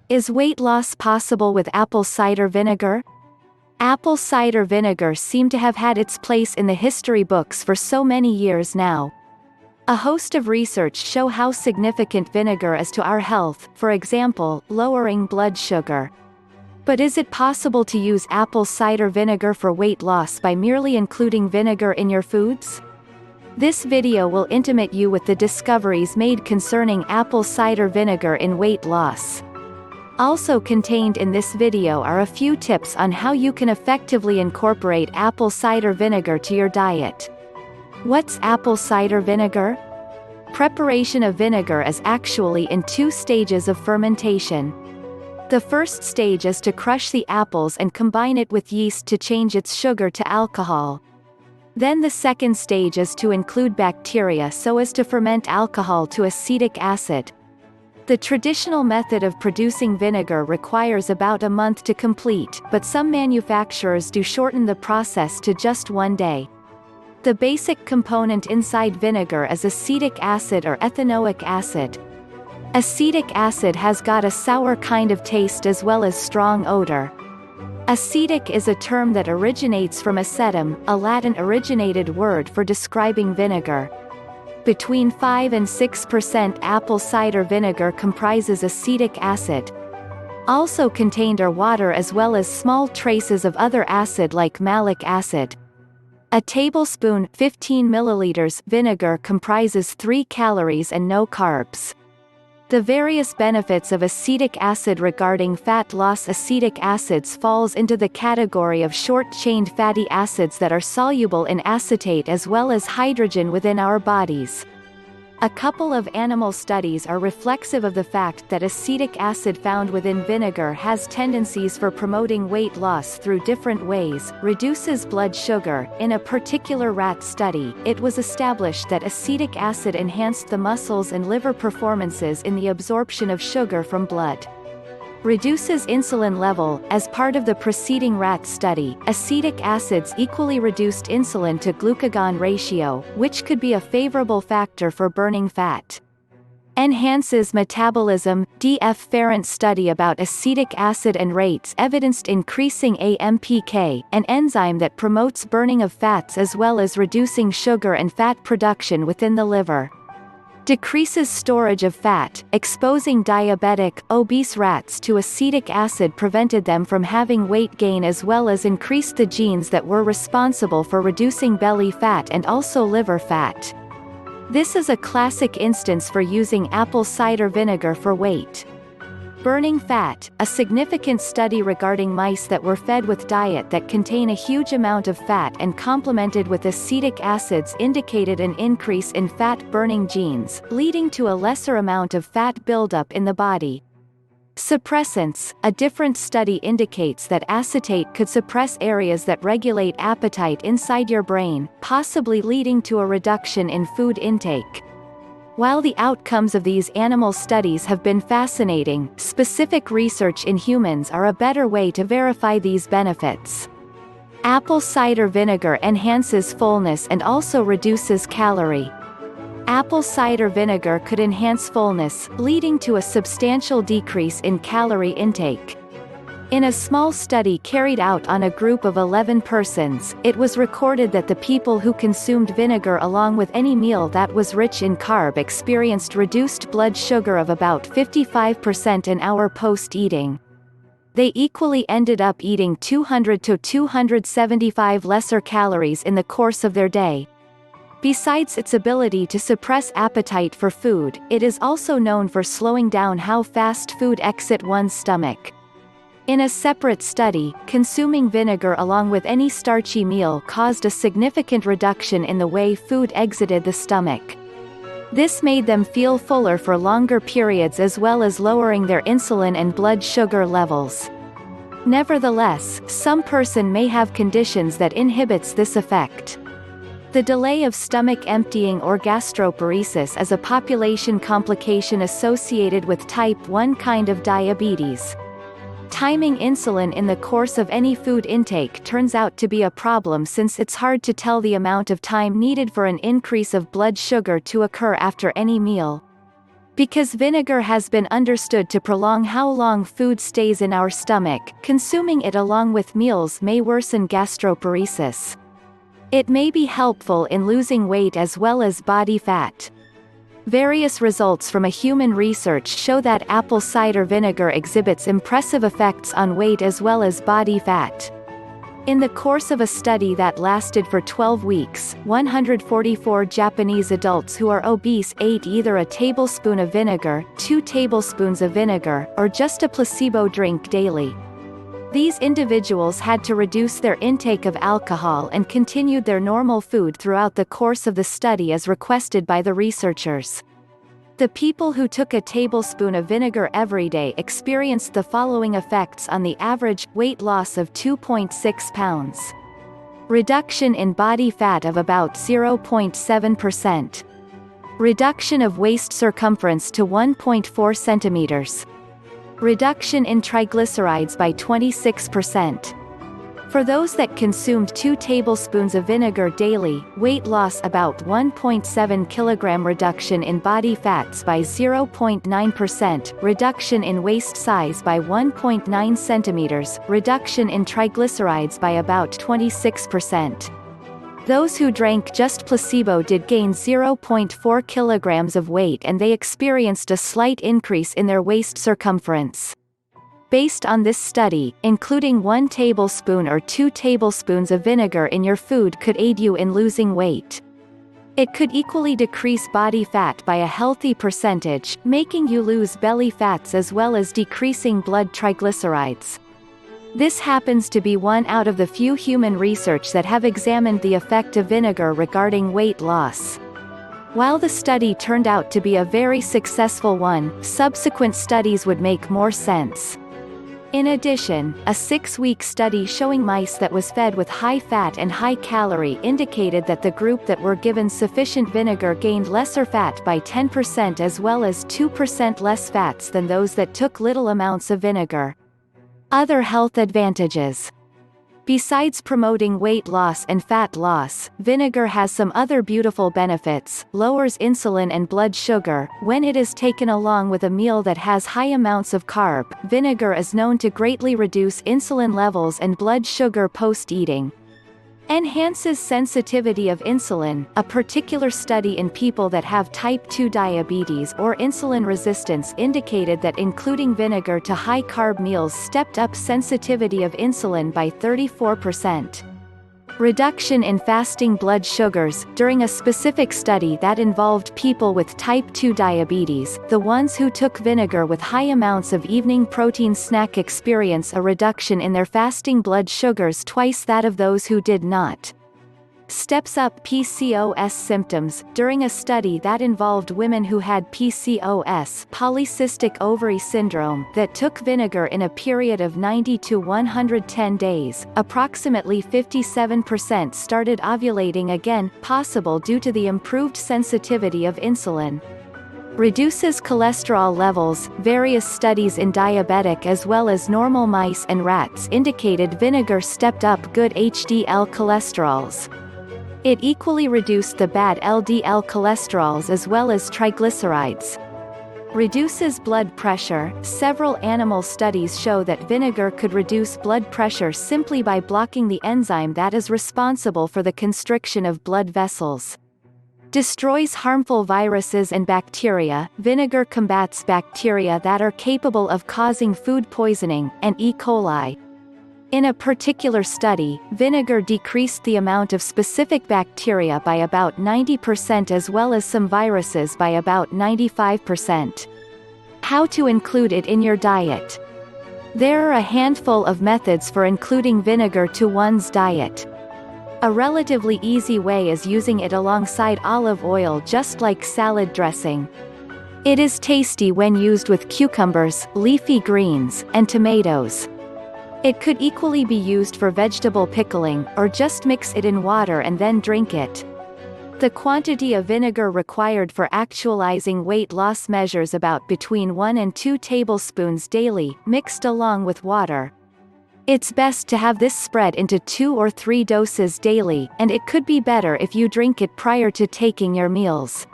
Is weight loss possible with apple cider vinegar? Apple cider vinegar seemed to have had its place in the history books for so many years now. A host of research show how significant vinegar is to our health, for example, lowering blood sugar. But is it possible to use apple cider vinegar for weight loss by merely including vinegar in your foods? This video will intimate you with the discoveries made concerning apple cider vinegar in weight loss. Also contained in this video are a few tips on how you can effectively incorporate apple cider vinegar to your diet. What's apple cider vinegar? Preparation of vinegar is actually in two stages of fermentation. The first stage is to crush the apples and combine it with yeast to change its sugar to alcohol. Then the second stage is to include bacteria so as to ferment alcohol to acetic acid. The traditional method of producing vinegar requires about a month to complete, but some manufacturers do shorten the process to just 1 day. The basic component inside vinegar is acetic acid or ethanoic acid. Acetic acid has got a sour kind of taste as well as strong odor. Acetic is a term that originates from acetum, a Latin-originated word for describing vinegar. Between 5 and 6% apple cider vinegar comprises acetic acid. Also contained are water as well as small traces of other acid like malic acid. A tablespoon 15 milliliters vinegar comprises 3 calories and no carbs. The various benefits of acetic acid regarding fat loss. Acetic acids falls into the category of short-chained fatty acids that are soluble in acetate as well as hydrogen within our bodies. A couple of animal studies are reflexive of the fact that acetic acid found within vinegar has tendencies for promoting weight loss through different ways, reduces blood sugar. In a particular rat study, it was established that acetic acid enhanced the muscles and liver performances in the absorption of sugar from blood. Reduces insulin level. As part of the preceding rat study, acetic acids equally reduced insulin to glucagon ratio, which could be a favorable factor for burning fat. Enhances metabolism. D.F. Ferrant study about acetic acid and rates evidenced increasing AMPK, an enzyme that promotes burning of fats as well as reducing sugar and fat production within the liver. Decreases storage of fat. Exposing diabetic, obese rats to acetic acid prevented them from having weight gain as well as increased the genes that were responsible for reducing belly fat and also liver fat. This is a classic instance for using apple cider vinegar for weight. Burning fat. A significant study regarding mice that were fed with diet that contain a huge amount of fat and complemented with acetic acids indicated an increase in fat-burning genes, leading to a lesser amount of fat buildup in the body. Suppressants. A different study indicates that acetate could suppress areas that regulate appetite inside your brain, possibly leading to a reduction in food intake. While the outcomes of these animal studies have been fascinating, specific research in humans are a better way to verify these benefits. Apple cider vinegar enhances fullness and also reduces calorie. Apple cider vinegar could enhance fullness, leading to a substantial decrease in calorie intake. In a small study carried out on a group of 11 persons, it was recorded that the people who consumed vinegar along with any meal that was rich in carb experienced reduced blood sugar of about 55% an hour post-eating. They equally ended up eating 200 to 275 lesser calories in the course of their day. Besides its ability to suppress appetite for food, it is also known for slowing down how fast food exits one's stomach. In a separate study, consuming vinegar along with any starchy meal caused a significant reduction in the way food exited the stomach. This made them feel fuller for longer periods as well as lowering their insulin and blood sugar levels. Nevertheless, some person may have conditions that inhibits this effect. The delay of stomach emptying or gastroparesis is a population complication associated with type 1 kind of diabetes. Timing insulin in the course of any food intake turns out to be a problem since it's hard to tell the amount of time needed for an increase of blood sugar to occur after any meal. Because vinegar has been understood to prolong how long food stays in our stomach, consuming it along with meals may worsen gastroparesis. It may be helpful in losing weight as well as body fat. Various results from a human research show that apple cider vinegar exhibits impressive effects on weight as well as body fat. In the course of a study that lasted for 12 weeks, 144 Japanese adults who are obese ate either a tablespoon of vinegar, 2 tablespoons of vinegar, or just a placebo drink daily. These individuals had to reduce their intake of alcohol and continued their normal food throughout the course of the study as requested by the researchers. The people who took a tablespoon of vinegar every day experienced the following effects on the average: weight loss of 2.6 pounds. Reduction in body fat of about 0.7%. Reduction of waist circumference to 1.4 centimeters. Reduction in triglycerides by 26%. For those that consumed 2 tablespoons of vinegar daily, weight loss about 1.7 kilogram. Reduction in body fats by 0.9%, reduction in waist size by 1.9 centimeters, reduction in triglycerides by about 26%. Those who drank just placebo did gain 0.4 kilograms of weight, and they experienced a slight increase in their waist circumference. Based on this study, including 1 tablespoon or 2 tablespoons of vinegar in your food could aid you in losing weight. It could equally decrease body fat by a healthy percentage, making you lose belly fats as well as decreasing blood triglycerides. This happens to be one out of the few human research that have examined the effect of vinegar regarding weight loss. While the study turned out to be a very successful one, subsequent studies would make more sense. In addition, a 6-week study showing mice that was fed with high fat and high calorie indicated that the group that were given sufficient vinegar gained lesser fat by 10% as well as 2% less fats than those that took little amounts of vinegar. Other health advantages. Besides promoting weight loss and fat loss, vinegar has some other beautiful benefits: lowers insulin and blood sugar. When it is taken along with a meal that has high amounts of carb, vinegar is known to greatly reduce insulin levels and blood sugar post-eating. Enhances sensitivity of insulin. A particular study in people that have type 2 diabetes or insulin resistance indicated that including vinegar to high-carb meals stepped up sensitivity of insulin by 34%. Reduction in fasting blood sugars. During a specific study that involved people with type 2 diabetes, the ones who took vinegar with high amounts of evening protein snack experience a reduction in their fasting blood sugars twice that of those who did not. Steps up PCOS symptoms. During a study that involved women who had PCOS, polycystic ovary syndrome, that took vinegar in a period of 90 to 110 days, approximately 57% started ovulating again, possible due to the improved sensitivity of insulin. Reduces cholesterol levels. Various studies in diabetic as well as normal mice and rats indicated vinegar stepped up good HDL cholesterols. It equally reduced the bad LDL cholesterols as well as triglycerides. Reduces blood pressure. Several animal studies show that vinegar could reduce blood pressure simply by blocking the enzyme that is responsible for the constriction of blood vessels. Destroys harmful viruses and bacteria. Vinegar combats bacteria that are capable of causing food poisoning, and E. coli. In a particular study, vinegar decreased the amount of specific bacteria by about 90% as well as some viruses by about 95%. How to include it in your diet. There are a handful of methods for including vinegar to one's diet. A relatively easy way is using it alongside olive oil, just like salad dressing. It is tasty when used with cucumbers, leafy greens, and tomatoes. It could equally be used for vegetable pickling, or just mix it in water and then drink it. The quantity of vinegar required for actualizing weight loss measures about between 1 and 2 tablespoons daily, mixed along with water. It's best to have this spread into 2 or 3 doses daily, and it could be better if you drink it prior to taking your meals.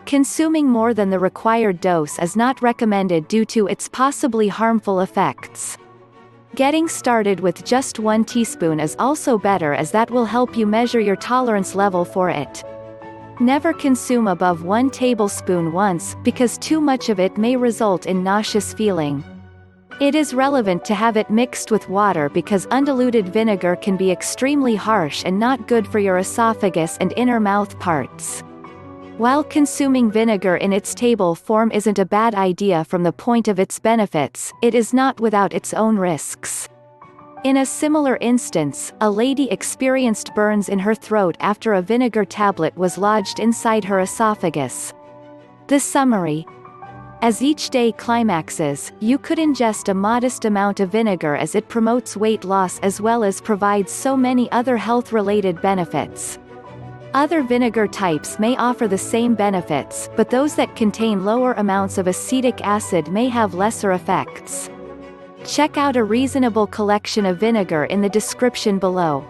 Consuming more than the required dose is not recommended due to its possibly harmful effects. Getting started with just 1 teaspoon is also better, as that will help you measure your tolerance level for it. Never consume above 1 tablespoon once, because too much of it may result in nauseous feeling. It is relevant to have it mixed with water because undiluted vinegar can be extremely harsh and not good for your esophagus and inner mouth parts. While consuming vinegar in its table form isn't a bad idea from the point of its benefits, it is not without its own risks. In a similar instance, a lady experienced burns in her throat after a vinegar tablet was lodged inside her esophagus. The summary: as each day climaxes, you could ingest a modest amount of vinegar as it promotes weight loss as well as provides so many other health-related benefits. Other vinegar types may offer the same benefits, but those that contain lower amounts of acetic acid may have lesser effects. Check out a reasonable collection of vinegar in the description below.